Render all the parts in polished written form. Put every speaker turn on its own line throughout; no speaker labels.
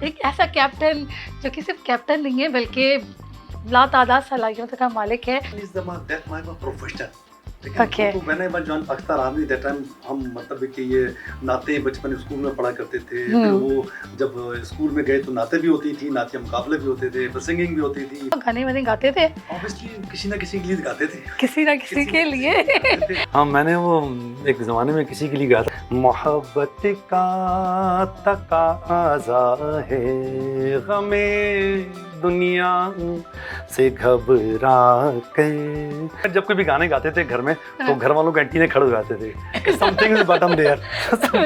एक ऐसा कैप्टन जो कि सिर्फ कैप्टन नहीं है बल्कि लातादाद सलाहियतों का मालिक है।
Okay. तो मैंने John Pakistan army that time हम मतलब कि ये नाते बचपन स्कूल में पढ़ा करते थे। फिर वो जब स्कूल में गए तो नाते भी होती थी, नाते मुकाबले भी होते थे, सिंगिंग भी होती थी।
गाने वाने गाते थे
ऑब्वियसली किसी ना किसी के लिए गाते थे,
किसी ना किसी के लिए।
हाँ मैंने वो एक जमाने में किसी के लिए गाया था। मोहब्बत का तकाज़ा है गमे दुनिया से घबरा कर। जब कोई भी गाने गाते थे घर में तो घर वालों के एंटीने खड़े हो जाते थे समथिंग इज बॉटम देयर। तो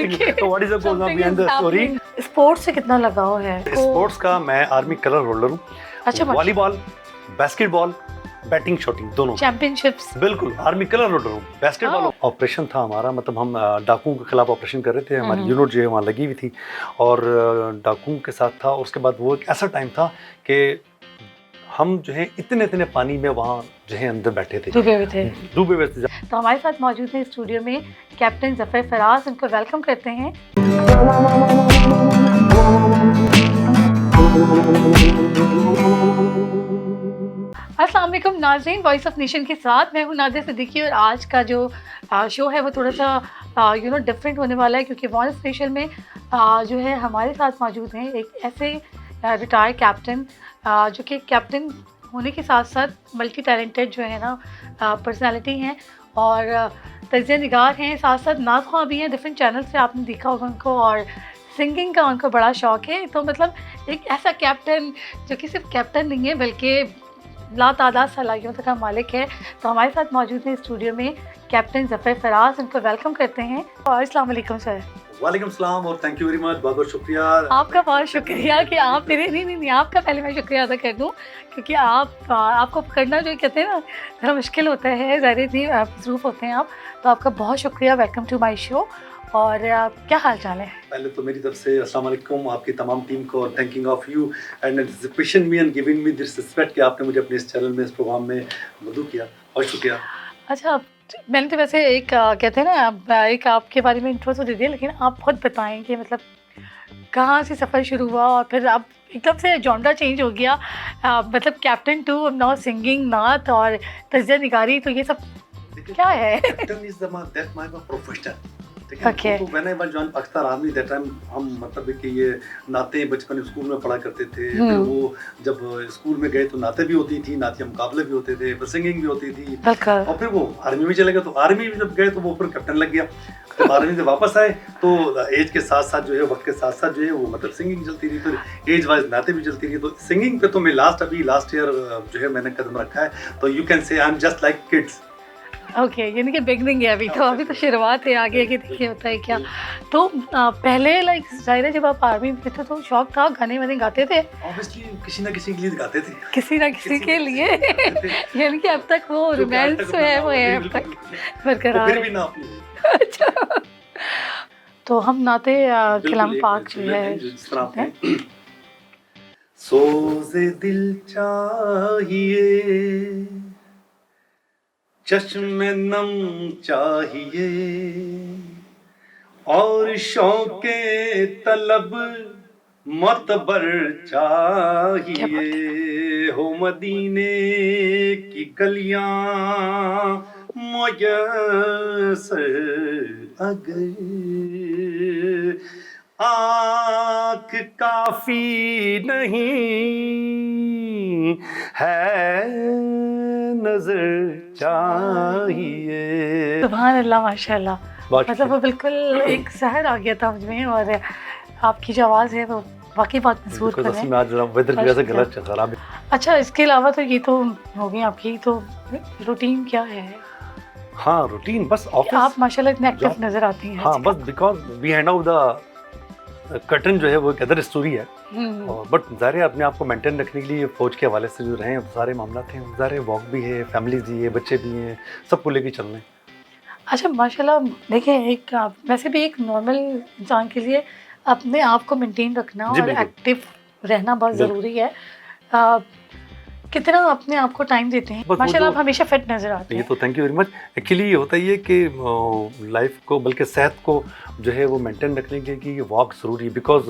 what is the goal behind the story.
Sports से कितना लगाव है?
स्पोर्ट्स का मैं आर्मी कलर होल्डर हूँ।
अच्छा,
वॉलीबॉल, बास्केटबॉल, बैटिंग, शॉटिंग दोनों
चैंपियनशिप्स।
बिल्कुल आर्मी कलर होल्डर हूँ। बास्केटबॉल ऑपरेशन था हमारा, मतलब हम डाकुओं के खिलाफ ऑपरेशन कर रहे थे। हमारी यूनिट जो है वहाँ लगी हुई थी और डाकुओं के साथ था। उसके बाद वो एक ऐसा टाइम था कि हम जो है इतने पानी में वहाँ जो है अंदर बैठे थे, डूबे हुए थे।
तो हमारे साथ मौजूद है स्टूडियो में कैप्टन जफर फराज, उनको वेलकम करते हैं। अस्सलाम वालेकुम नाज़रीन, वॉइस ऑफ नेशन के साथ मैं हूँ नाज़िया सिद्दीकी और आज का जो शो है वो थोड़ा सा डिफरेंट होने वाला है क्योंकि वन स्पेशल में जो है हमारे साथ मौजूद हैं एक ऐसे रिटायर्ड कैप्टन जो कि कैप्टन होने के साथ साथ मल्टी टैलेंटेड जो है ना पर्सनालिटी हैं और तजिया निगार हैं, साथ साथ नात ख्वां भी हैं। डिफरेंट चैनल से आपने देखा होगा उनको और सिंगिंग का उनको बड़ा शौक़ है। तो मतलब एक ऐसा कैप्टन जो कि सिर्फ कैप्टन नहीं है बल्कि लातादाद सलाहियतों का मालिक है। तो हमारे साथ मौजूद है स्टूडियो में कैप्टन जफर फराज, उनको वेलकम करते हैं। और अस्सलाम वालेकुम सर।
वालेकुम सलाम और थैंक यू वेरी मच, बहुत बहुत शुक्रिया
आपका। बहुत शुक्रिया कि आप मेरे नहीं आपका पहले मैं शुक्रिया अदा कर दूं क्योंकि आपको पकड़ना जो कहते हैं ना थोड़ा मुश्किल होता है, ज़ाहिर इतनी मसरूफ़ होते हैं आप। तो आपका बहुत शुक्रिया, वेलकम टू माय शो। और क्या हाल चाल है?
पहले तो मेरी तरफ से अस्सलाम वालेकुम आपकी तमाम टीम को और thanking of you and appreciation me and giving me this respect कि आपने मुझे अपने इस चैनल में इस प्रोग्राम में मदद किया, बहुत शुक्रिया।
अच्छा, मैंने तो वैसे एक कहते हैं ना एक आपके बारे में इंट्रो तो दे दिया, लेकिन आप खुद बताएं कि मतलब कहाँ से सफ़र शुरू हुआ और फिर अब एकदम से जॉनरा चेंज हो गया, मतलब कैप्टन टू नाउ सिंगिंग नात और तजिया निगारी, तो ये सब क्या है?
Captain is that my profession.
Okay.
तो मैंने John Pakistan army that time हम मतलब कि ये नाते बचपन स्कूल में पढ़ा करते थे। फिर वो जब स्कूल में गए तो नाते भी होती थी, नाते मुकाबले भी होते थे, सिंगिंग भी होती थी। और फिर वो आर्मी में चले गए तो आर्मी में जब गए तो वो फिर कैप्टन लग गया। जब आर्मी से वापस आए तो एज के साथ साथ जो है वक्त के साथ साथ जो है वो मतलब सिंगिंग चलती रही, फिर एज वाइज नाते भी चलती रही। तो सिंगिंग पे तो मैं लास्ट ईयर जो है मैंने कदम रखा है। तो you can say I am just like kids.
Okay, यानी कि बिगनिंग है अभी तो शुरुआत है, आगे देखिए होता है क्या। तो पहले लाइक ज़ाहिर है जब आप आर्मी में थे तो शौक था, गाने वाने गाते थे?
ऑब्वियसली किसी ना किसी के लिए गाते थे,
किसी ना किसी के लिए। यानी कि अब तक वो रोमांस है वो है अब तक बरकरार है। अच्छा, तो हम नाते कलाम पाक जो है
सोज़े दिल चाहिए, चश्मे नम चाहिए और शौक़े तलब मतबर चाहिए, हो मदीने की गलियां मुयस्सर अगर, आँख काफी नहीं है नजर चाहिए।
सुभान अल्लाह, माशाल्लाह। मतलब वो बिल्कुल एक सहर आ गया था मुझमें और आपकी जो आवाज़ है वो वाकई बहुत मशहूर
है।
अच्छा, इसके अलावा तो ये तो हो गई आपकी, तो रूटीन क्या है?
हाँ, रूटीन बस ऑफिस।
आप माशाल्लाह इतने एक्टिव नजर आती हैं।
हाँ, बस because we hand out the curtain जो है वो एक अदर स्टोरी है। बट ज़ाहिर है अपने आप को मेंटेन रखने के लिए फौज के हवाले से जो रहे हैं सारे मामला थे, ज़ाहिर है वॉक भी है, फैमिली भी है, बच्चे भी हैं, सबको लेके चल रहे हैं।
अच्छा, माशाल्लाह। देखिए, एक वैसे भी एक नॉर्मल इंसान के लिए अपने आप को मेंटेन रखना और एक्टिव रहना बहुत ज़रूरी है। कितना अपने आप को टाइम देते हैं? माशाल्लाह आप हमेशा फिट नजर आते हैं।
ये तो thank you very much. Actually ये होता ही है कि लाइफ को बल्कि सेहत को जो है वो मेंटेन रखने के लिए वॉक ज़रूरी है। बिकॉज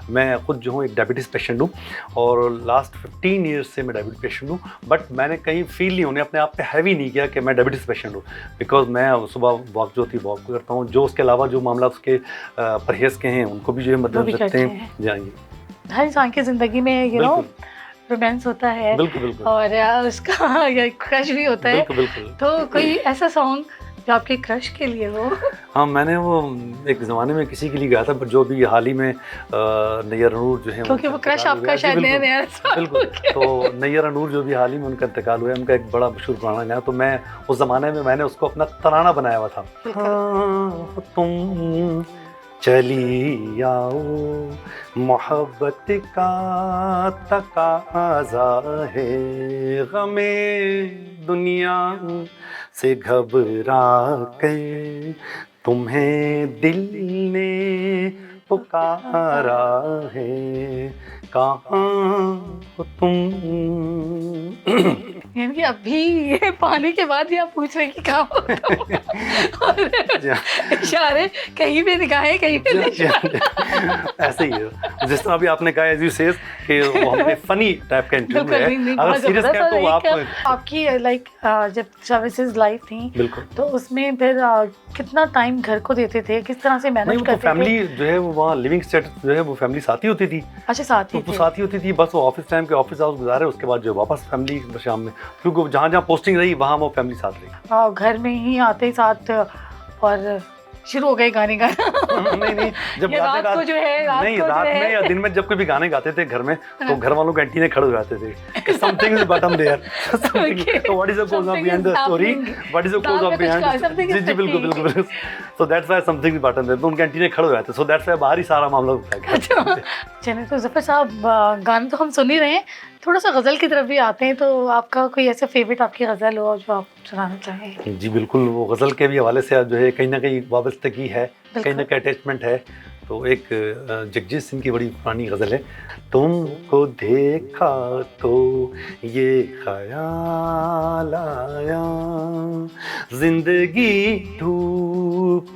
मैं खुद जो हूँ एक डायबिटीज़ पेशेंट हूँ और लास्ट 15 ईयर्स से मैं डायबिटीज़ पेशेंट हूँ, बट मैंने कहीं फील नहीं होने अपने आप पे हैवी नहीं किया कि मैं डायबिटीज़ पेशेंट हूँ। बिकॉज मैं सुबह वॉक जो होती है वॉक करता हूँ, जो उसके अलावा जो मामला उसके परहेज़ के हैं उनको भी जो है मदद रखते हैं। जाएंगे
हर इंसान की ज़िंदगी में यू नो रोमांस होता है।
बिल्कुल बिल्कुल।
और उसका क्रश भी होता है।
बिल्कुल बिल्कुल।
तो कोई ऐसा सॉन्ग जो आपके क्रश के लिए हो?
हाँ, मैंने वो एक ज़माने में किसी के लिए गाया था, पर जो भी हाल ही में नैयर नूर जो है,
क्योंकि वो क्रश आपका शायद नया
बिल्कुल। तो नैयर नूर जो भी हाल ही में उनका इंतकाल हुआ है, उनका एक बड़ा मशहूर पुराना गाना, तो मैं उस ज़माने में मैंने उसको अपना तराना बनाया हुआ था। हाँ, तुम चली आओ मोहब्बत का तकाज़ा है, गमे दुनिया से घबरा कर तुम्हें दिल ने पुकारा है, कहाँ हो तुम।
यानी कि अभी ये पाने के बाद ही आप पूछ रहे हैं कि कहाँ हो तुम? और इशारे कहीं पे निगाहें कहीं पे
ऐसे ही है। जिस तरह अभी आपने कहा एज यू सेज कि वो हमने फनी टाइप का इंटरव्यू है, अगर सीरियस है तो आप
आपकी लाइक जब सर्विसेज लाइव थी
बिल्कुल,
तो उसमें फिर कितना टाइम घर को देते थे, किस तरह से मैनेज करते थे?
फैमिली जो है वो वहाँ लिविंग स्टेटस जो है वो फैमिली साथ ही होती थी।
अच्छा, साथ ही
तो साथ ही होती थी, बस वो ऑफिस टाइम के ऑफिस आवर्स गुजारे, उसके बाद जो वापस फैमिली शाम में, क्योंकि जहाँ जहाँ पोस्टिंग रही वहाँ वो फैमिली साथ रही।
घर में ही आते ही साथ और शुरू हो गए गाने गाना।
नहीं, जब
रात को जो है रात
में या दिन में जब कोई भी गाने गाते थे घर में, तो घर वालों के एंटीने खड़े हो जाते थे, समथिंग इज बॉटम देयर, तो what is the cause of behind the story, what is the cause of behind, जी बिल्कुल बिल्कुल, so that's why something is bottom there, तो उनके एंटीने खड़े हो जाते, सो दैट्स व्हाई बाहर ही सारा मामला होता है।
चलिए, तो ज़फ़र साहब गाने तो हम सुन ही रहे हैं, थोड़ा सा गज़ल की तरफ भी आते हैं, तो आपका कोई ऐसा फेवरेट आपकी गज़ल हो जो आप सुनाना चाहें?
जी बिल्कुल, वो गज़ल के भी हवाले से जो है कहीं ना कहीं वाबस्तगी है, कहीं ना कहीं अटैचमेंट है। तो एक जगजीत सिंह की बड़ी पुरानी गज़ल है, तुमको देखा तो ये ख्याल आया, जिंदगी धूप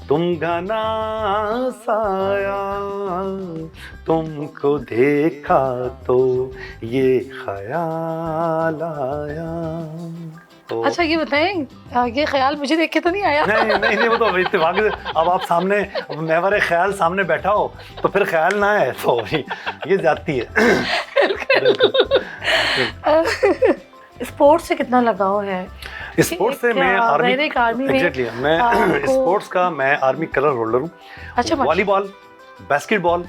तुम घना साया, तुमको देखा तो ये ख्याल आया। तो
अच्छा, ये बताएं, ये ख्याल मुझे देख के तो नहीं आया?
नहीं, वो तो इत्तेफाक से, अब आप सामने महवर ख्याल सामने बैठा हो तो फिर ख्याल ना है, तो ये जाती है।
स्पोर्ट्स से कितना लगाव है?
स्पोर्ट्स से मैं आर्मी एग्जैक्टली, मैं स्पोर्ट्स का मैं आर्मी कलर होल्डर हूँ। अच्छा, वॉलीबॉल, बास्केटबॉल,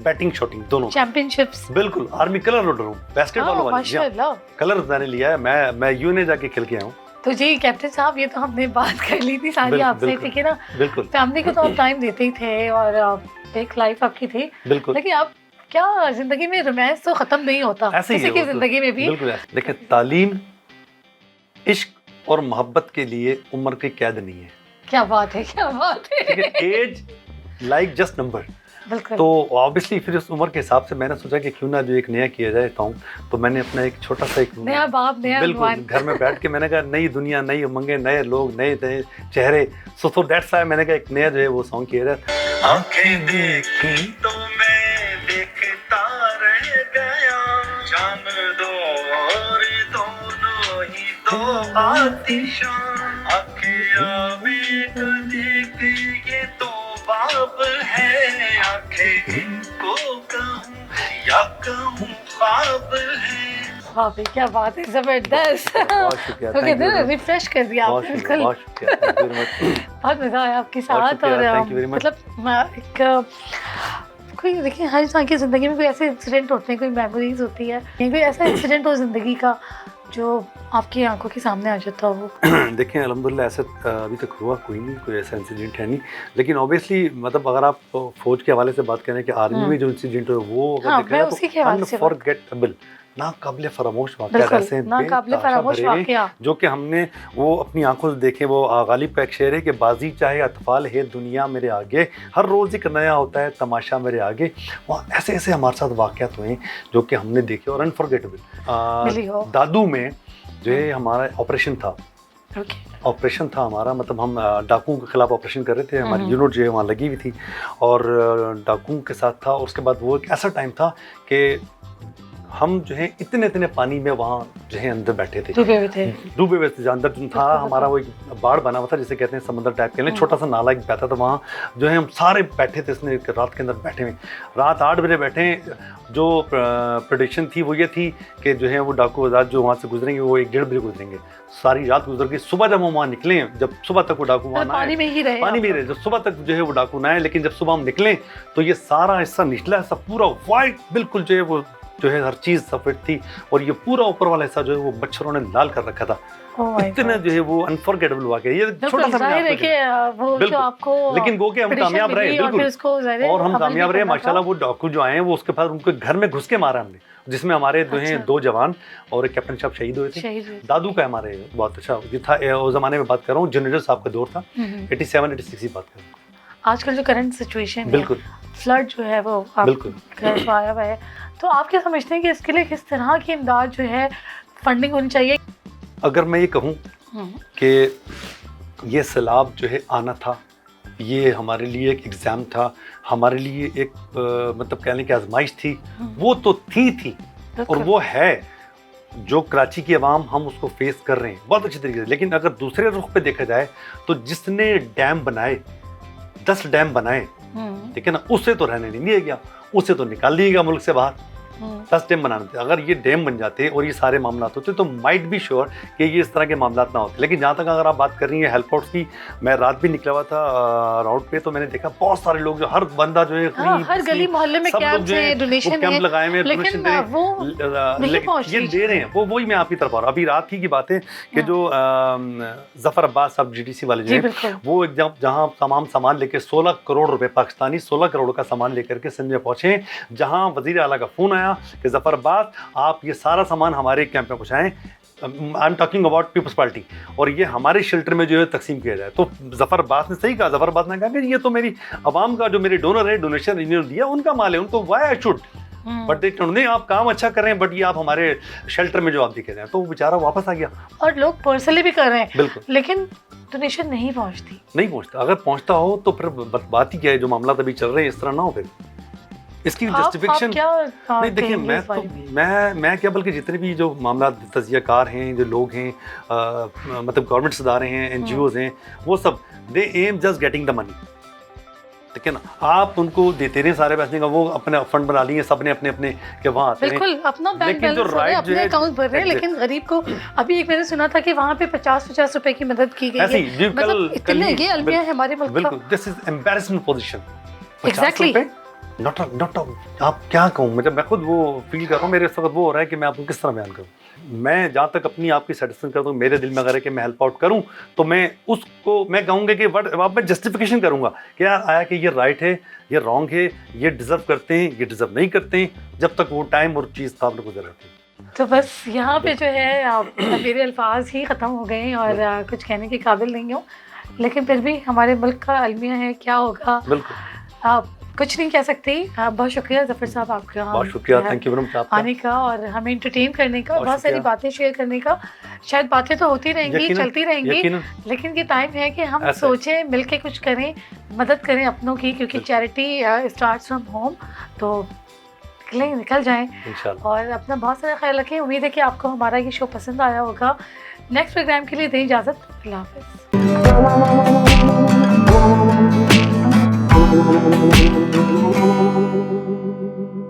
बैटिंग, शूटिंग दोनों
चैंपियनशिप्स,
बिल्कुल आर्मी कलर होल्डर हूँ। बास्केटबॉल वाली
माशाल्लाह
कलर मैंने लिया है, मैं यूएनए जाके खेल के आया हूँ।
तो जी कैप्टन साहब, ये तो हमने बात कर ली थी सारी आपसे, ठीक है ना? बिल्कुल, फैमिली को तो आप टाइम देते ही थे और एक लाइफ आपकी थी, बिल्कुल, लेकिन आप क्या जिंदगी में रोमांस तो खत्म नहीं होता, किसी की जिंदगी में भी।
बिल्कुल, देखिए तालीम, इश्क और मोहब्बत के लिए उम्र की कैद नहीं है।
क्या बात है, क्या बात है।
Age like just number. तो ऑब्वियसली फिर उस उम्र के हिसाब से मैंने सोचा कि क्यों ना जो एक नया किया जाए, तो मैंने अपना एक छोटा सा एक
नया बाप, नया
बिल्कुल घर में बैठ के मैंने कहा नई दुनिया, नई उमंगें, नए लोग, नए नए चेहरे, सो दैट्स व्हाई मैंने कहा एक नया जो है वो सॉन्ग किया जाए। आंखें देखी तो मैं देखता रह गया, जान दो और दोनों ही दो आतिशां, आंखें में देखती ये तो बाब है, आंखें इनको कहूं या कहूं ख्वाब है।
वाह, क्या बात है, जबरदस्त।
बहुत शुक्रिया,
तो कहते हैं रिफ्रेश कर दिया आपने, बिल्कुल।
बहुत शुक्रिया,
बहुत मजा आया आपके साथ। और मतलब एक कोई देखिए, हर इंसान की ज़िंदगी में कोई ऐसे इंसिडेंट होते हैं, कोई मेमोरीज होती है, कोई ऐसा इंसिडेंट हो ज़िंदगी का जो आपकी आंखों के सामने आ जाता हो?
देखें अल्हम्दुलिल्लाह ऐसा अभी तक हुआ कोई नहीं, कोई ऐसा इंसिडेंट है नहीं, लेकिन ऑब्वियसली मतलब अगर आप फौज के हवाले से बात करें कि आर्मी में जो इंसिडेंट हुआ वो अगर देखा जाए तो अनफॉरगेटेबल, नाकाबिले फरामोश वाक़यात ऐसे हैं जो कि हमने वो अपनी आंखों से देखे। वो गालिब का एक शेर है कि बाजी चाहे अतफाल है दुनिया मेरे आगे, हर रोज़ एक नया होता है तमाशा मेरे आगे। वहाँ ऐसे ऐसे हमारे साथ वाक़यात हुए जो कि हमने देखे और अनफॉरगेटेबल। दादू में जो है हमारा ऑपरेशन था, ऑपरेशन था हमारा, मतलब हम डाकुओं के खिलाफ ऑपरेशन कर रहे थे, हमारी यूनिट जो है वहाँ लगी हुई थी और डाकुओं के साथ था। और उसके बाद वो एक ऐसा टाइम था कि हम जो है इतने पानी में वहाँ जो है अंदर बैठे थे, डूबे हुए थे। अंदर जो था हमारा वो एक बाड़ बना हुआ था जिसे कहते हैं समंदर टाइप के लिए, छोटा सा नाला एक बहता था, वहाँ जो है हम सारे बैठे थे इसमें रात के अंदर बैठे हुए। रात 8 बजे बैठे। जो प्रेडिक्शन थी वो ये थी कि जो है वो डाकू आज़ाद जो वहाँ से गुजरेंगे वो 1-1:30 बजे गुजरेंगे। सारी रात गुजर गई। सुबह जब हम वहाँ निकले, जब सुबह तक वो डाकू वहाँ
पानी में ही रहे,
जब सुबह तक जो है वो डाकू ना आए, लेकिन जब सुबह हम निकले तो ये सारा हिस्सा निचला हिस्सा पूरा वाइट बिल्कुल जो है वो जो है हर चीज़ सफ़ेद थी और ये पूरा ऊपर वाला हिस्सा जो है वो मच्छरों ने लाल कर रखा था। इतना जो है वो अनफॉरगेटेबल वाक़या, ये छोटा सा
वो जो आपको,
लेकिन वो के हम कामयाब रहे बिल्कुल, और हम कामयाब रहे माशाल्लाह। वो डाकू जो आए वो उसके बाद उनके घर में घुस के मारा हमने, जिसमें हमारे जो हैं 2 जवान और एक कैप्टन साहब शहीद हुए थे। दादू का हमारे बहुत अच्छा ये था, उस ज़माने में बात कर रहा हूँ, जनरल साहब का दौर था, 87-86 की बात कर रहा हूँ।
आजकल जो करंट सिचुएशन
बिल्कुल
फ्लड जो है वो
बिल्कुल
आया हुआ है, तो आप क्या समझते हैं कि इसके लिए किस तरह की इमदाद जो है फंडिंग होनी चाहिए?
अगर मैं ये कहूँ कि ये सैलाब जो है आना था, ये हमारे लिए एक एग्ज़ाम था, हमारे लिए एक मतलब कहने की आजमाइश थी, वो तो थी और वो है। जो कराची की आवाम हम उसको फेस कर रहे हैं बहुत अच्छी तरीके से। लेकिन अगर दूसरे रुख पे देखा जाए तो जिसने डैम बनाए, 10 डैम बनाए, ठीक है ना, उससे तो रहने नहीं दिया गया, उससे तो निकाल दिया गया मुल्क से बाहर। 10 डैम बनाने थे। अगर ये डैम बन जाते और ये सारे मामला होते तो माइट बी श्योर कि ये इस तरह के मामला ना होते। लेकिन जहाँ तक अगर आप बात कर रही हैं हेल्प आउट्स की, मैं रात भी निकला हुआ था राउट पे, तो मैंने देखा बहुत सारे लोग जो हर बंदा जो है
हर गली मोहल्ले में कैंप है, डोनेशन
कैंप लगाए हुए, डोनेशन ये दे रहे हैं। वो वही मैं आपकी तरफ आ रहा हूँ। अभी रात की बात है कि जो जफर अब्बास साहब GDC वाले जो हैं, वो जहाँ तमाम सामान लेके 16 करोड़ रुपए पाकिस्तानी 16 करोड़ का सामान लेकर के सिंध में पहुँचे, जहाँ वज़ीर आला का फ़ोन आया कि जफर अब्बास आप ये सारा सामान हमारे कैंप में पहुँचाएं, I am talking about people's party, और ये हमारे शेल्टर में जो है तकसीम किया जाए। तो जफर अब्बास ने सही कहा, जफर अब्बास ने कहा कि ये तो मेरी आवाम का जो मेरे डोनर है, डोनेशन इन्होंने दिया, उनका माल है, उनको why I should, but they नहीं आप काम अच्छा कर रहे हैं, बट ये आप हमारे शेल्टर में जो आप दिखे जाए। तो वो बेचारा वापस आ गया।
और लोग पर्सनली भी कर रहे हैं
बिल्कुल,
लेकिन डोनेशन नहीं पहुंचता। अगर
पहुंचता हो तो फिर बात ही क्या है, जो मामला अभी चल रहे हैं इस तरह ना हो। फिर इसकी जस्टिफिकेशन नहीं, देखिए मैं क्या, बल्कि जितने भी जो मामला तजियाकार हैं, जो लोग हैं, मतलब गवर्नमेंट इदारे हैं, NGOs हैं, वो सब they am just getting the money, ठीक है ना। आप उनको देते रहे सारे पैसे का, वो अपने फंड बना लिए सबने अपने अपने के वहाँ आते हैं,
बिल्कुल अपना बैंक बैलेंस हो रहा है, अपने अकाउंट भर रहे हैं, लेकिन गरीब को अभी एक मैंने सुना था कि वहाँ पे 50-50 रुपए की मदद की गई है। मतलब इतने ये अलमिया है हमारे मुल्क का।
बिल्कुल, this is embarrassment position.
Exactly,
not आप क्या कहूँ, मतलब मैं खुद वो फील कर रहा हूँ, मेरे इस वक्त वो हो रहा है कि मैं आपको किस तरह बयान करूँ। मैं जहाँ तक अपनी आपकी सेटिस्फेक्शन करता हूँ, मेरे दिल में अगर है कि मैं हेल्प आउट करूँ, तो मैं उसको मैं कहूँगा कि अब मैं जस्टिफिकेशन करूँगा कि यार आया कि ये राइट है, ये रॉन्ग है, ये डिज़र्व करते हैं, ये डिज़र्व नहीं करते हैं, जब तक वो टाइम और चीज़ सामने गुजर रहती है।
तो बस यहाँ पे जो है मेरे अल्फाज ही ख़त्म हो गए और कुछ कहने के काबिल नहीं हो, लेकिन फिर भी हमारे मुल्क का अलमिया है, क्या होगा बिल्कुल कुछ नहीं कह सकती। बहुत शुक्रिया जफर साहब आपका,
बहुत शुक्रिया, थैंक यू
आने का और हमें एंटरटेन करने का, बहुत सारी बातें शेयर करने का। शायद बातें तो होती रहेंगी, चलती रहेंगी, लेकिन ये टाइम है कि हम सोचें, मिलके कुछ करें, मदद करें अपनों की, क्योंकि चैरिटी स्टार्ट्स फ्रॉम होम। तो निकल जाएं और अपना बहुत सारा ख्याल रखें। उम्मीद है कि आपको हमारा ये शो पसंद आया होगा। नेक्स्ट प्रोग्राम के लिए दें इजाज़त, अल्लाह हाफ़िज़।